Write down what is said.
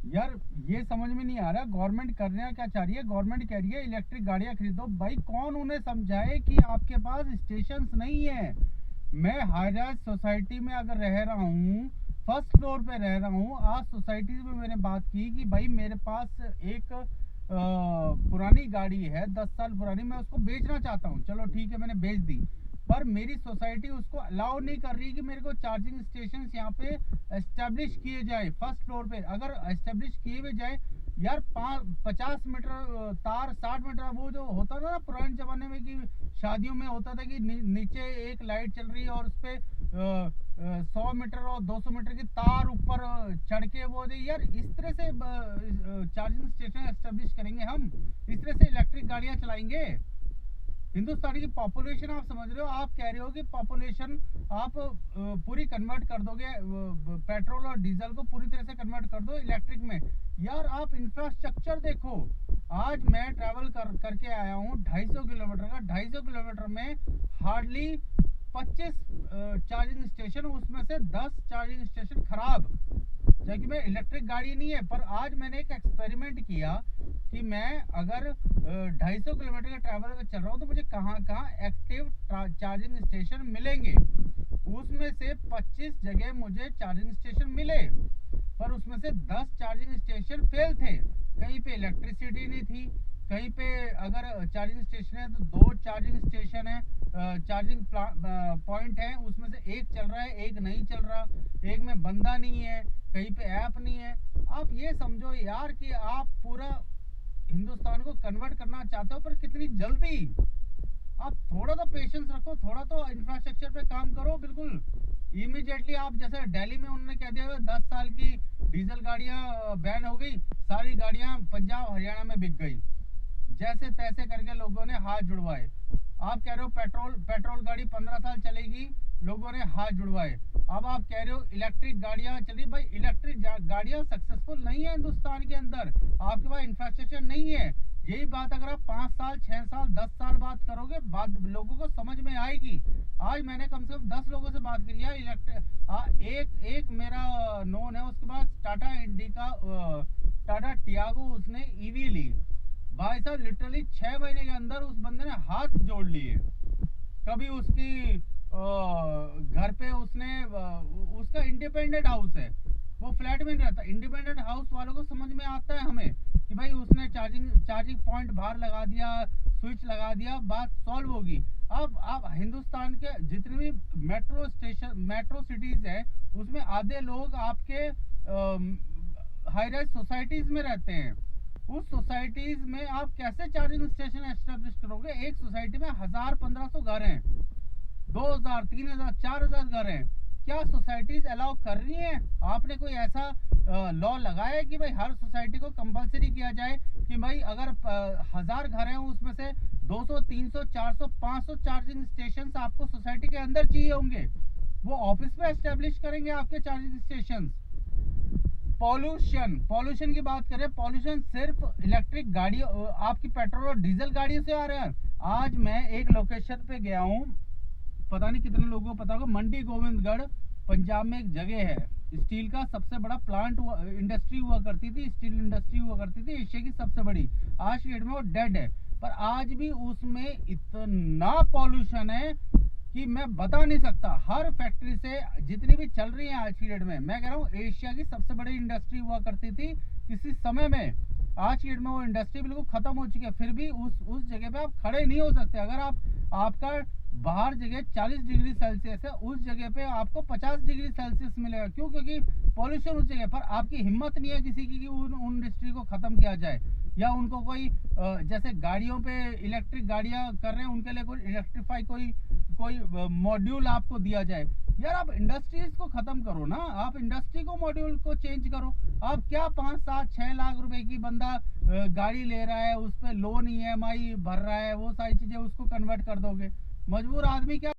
यार ये समझ में नहीं आ रहा गवर्नमेंट करना क्या चाह रही है। गवर्नमेंट कह रही है इलेक्ट्रिक गाड़ियां खरीदो। भाई कौन उन्हें समझाए कि आपके पास स्टेशंस नहीं है। मैं हाई राइज सोसाइटी में अगर रह रहा हूँ, फर्स्ट फ्लोर पे रह रहा हूँ, आज सोसाइटी में मैंने बात की कि भाई मेरे पास एक पुरानी गाड़ी है, 10 साल पुरानी, मैं उसको बेचना चाहता हूँ। चलो ठीक है, मैंने बेच दी, पर मेरी सोसाइटी उसको अलाउ नहीं कर रही कि मेरे को चार्जिंग स्टेशन यहाँ पे एस्टेब्लिश किए जाए। फर्स्ट फ्लोर पे अगर एस्टेब्लिश किए हुए जाए, यार 50 मीटर तार, 60 मीटर, वो जो होता था ना पुराने जमाने में कि शादियों में होता था कि नीचे एक लाइट चल रही है और उस पर 100 मीटर और 200 मीटर की तार ऊपर चढ़ के वो यार इस तरह से चार्जिंग स्टेशन एस्टेब्लिश करेंगे हम? इस तरह से इलेक्ट्रिक गाड़ियां चलाएंगे? हिंदुस्तान की पॉपुलेशन आप समझ रहे हो? आप कह रहे हो कि पॉपुलेशन आप पूरी कन्वर्ट कर दोगे, पेट्रोल और डीजल को पूरी तरह से कन्वर्ट कर दो इलेक्ट्रिक में। यार आप इंफ्रास्ट्रक्चर देखो। आज मैं ट्रैवल करके आया हूँ 250 किलोमीटर का। 250 किलोमीटर में हार्डली 25 चार्जिंग स्टेशन, उसमें से 10 चार्जिंग स्टेशन खराब, जबकि मैं इलेक्ट्रिक गाड़ी नहीं है। पर आज मैंने एक एक्सपेरिमेंट किया कि मैं अगर 250 किलोमीटर का ट्रैवल में चल रहा हूँ तो मुझे कहाँ कहाँ एक्टिव चार्जिंग स्टेशन मिलेंगे। उसमें से 25 जगह मुझे चार्जिंग स्टेशन मिले, पर उसमें से 10 चार्जिंग स्टेशन फेल थे। कहीं पे इलेक्ट्रिसिटी नहीं थी, कहीं पे अगर चार्जिंग स्टेशन है तो 2 चार्जिंग स्टेशन है, चार्जिंग पॉइंट है, उसमें से एक चल रहा है, एक नहीं चल रहा, एक में बंदा नहीं है, कहीं पे ऐप नहीं है। आप ये समझो यार कि आप पूरा हिंदुस्तान को कन्वर्ट करना चाहते हो, पर कितनी जल्दी। आप थोड़ा तो पेशेंस रखो, थोड़ा तो इंफ्रास्ट्रक्चर पे काम करो। बिल्कुल इमीडिएटली आप जैसे दिल्ली में उन्होंने कह दिया 10 साल की डीजल गाड़ियां बैन हो गई, सारी गाड़ियां पंजाब हरियाणा में बिक गई। जैसे तैसे करके लोगों ने हाथ जुड़वाए। आप कह रहे हो पेट्रोल गाड़ी 15 साल चलेगी, लोगों ने हाथ जुड़वाए। अब आप कह रहे हो इलेक्ट्रिक गाड़ियां चली। भाई इलेक्ट्रिक गाड़ियां सक्सेसफुल नहीं है हिंदुस्तान के अंदर, आपके पास इंफ्रास्ट्रक्चर नहीं है। यही बात अगर आप 5 साल, 6 साल, 10 साल बात करोगे, बात लोगों को समझ में आएगी। आज मैंने कम से कम 10 लोगों से बात की है इलेक्ट्रिक। एक मेरा नोन है, उसके पास टाटा इंडिका, टाटा टियागो उसने ईवी ली। भाई साहब लिटरली 6 महीने के अंदर उस बंदे ने हाथ जोड़ लिए। कभी उसकी घर पे उसने उसका इंडिपेंडेंट हाउस है, वो फ्लैट में नहीं रहता। इंडिपेंडेंट हाउस वालों को समझ में आता है हमें कि भाई उसने चार्जिंग पॉइंट बाहर लगा दिया, स्विच लगा दिया, बात सॉल्व होगी। अब आप हिंदुस्तान के जितने भी मेट्रो सिटीज है, उसमें आधे लोग आपके हाई राइज सोसाइटीज में रहते हैं। उस सोसाइटीज में आप कैसे चार्जिंग स्टेशन एस्टेब्लिश करोगे? एक सोसाइटी में 1000-1500 घर हैं, 2000, 3000, 4000 घर हैं। क्या सोसाइटीज अलाउ कर रही हैं? आपने कोई ऐसा लॉ लगाया है कि भाई हर सोसाइटी को कंपलसरी किया जाए कि भाई अगर 1000 घर हैं उसमें से 200, 300, 400, 500 चार्जिंग स्टेशन आपको सोसाइटी के अंदर चाहिए होंगे? वो ऑफिस में एस्टेब्लिश करेंगे आपके चार्जिंग स्टेशन? पॉल्यूशन की बात करें, पॉल्यूशन सिर्फ इलेक्ट्रिक गाड़ी, आपकी पेट्रोल और डीजल गाड़ियों से आ रहा है। आज मैं एक लोकेशन पे गया हूँ, पता नहीं कितने लोगों को पता होगा, मंडी गोविंदगढ़ पंजाब में एक जगह है। स्टील का सबसे बड़ा प्लांट इंडस्ट्री हुआ करती थी, स्टील इंडस्ट्री हुआ करती थी, एशिया की सबसे बड़ी। आज की डेट में वो डेड है, पर आज भी उसमें इतना पॉल्यूशन है कि मैं बता नहीं सकता। हर फैक्ट्री से जितनी भी चल रही है आज की डेट में, मैं कह रहा हूँ एशिया की सबसे बड़ी इंडस्ट्री हुआ करती थी किसी समय में। आज की डेट में वो इंडस्ट्री बिल्कुल खत्म हो चुकी है, फिर भी उस जगह पे आप खड़े नहीं हो सकते। अगर आपका बाहर जगह 40 डिग्री सेल्सियस है, उस जगह पे आपको 50 डिग्री सेल्सियस मिलेगा। क्यों? क्योंकि पॉल्यूशन उस जगह पर। आपकी हिम्मत नहीं है किसी की कि उन इंडस्ट्री को खत्म किया जाए, या उनको कोई जैसे गाड़ियों पे इलेक्ट्रिक गाड़ियां कर रहे हैं उनके लिए कोई इलेक्ट्रीफाई कोई मॉड्यूल आपको दिया जाए। यार आप इंडस्ट्रीज को खत्म करो ना, आप इंडस्ट्री को मॉड्यूल को चेंज करो। आप क्या 5, 7, 6 लाख रुपए की बंदा गाड़ी ले रहा है, उस पर लोन EMI भर रहा है, वो सारी चीजें उसको कन्वर्ट कर दोगे? मजबूर आदमी क्या